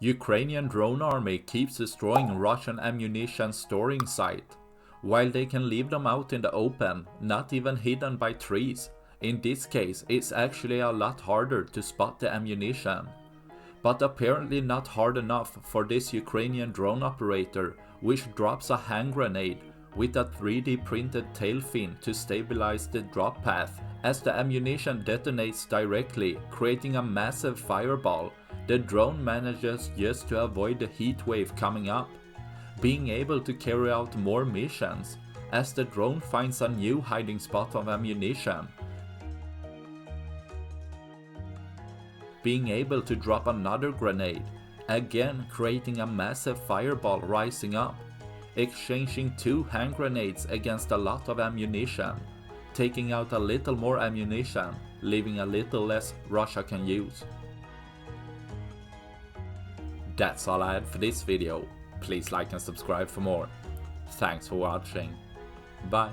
Ukrainian drone army keeps destroying Russian ammunition storing site. While they can leave them out in the open, not even hidden by trees, in this case it's actually a lot harder to spot the ammunition. But apparently not hard enough for this Ukrainian drone operator, which drops a hand grenade with a 3D printed tail fin to stabilize the drop path. As the ammunition detonates directly, creating a massive fireball, the drone manages just to avoid the heat wave coming up, being able to carry out more missions as the drone finds a new hiding spot of ammunition, being able to drop another grenade, again creating a massive fireball rising up, exchanging 2 hand grenades against a lot of ammunition, taking out a little more ammunition, leaving a little less Russia can use. That's all I had for this video. Please like and subscribe for more. Thanks for watching. Bye.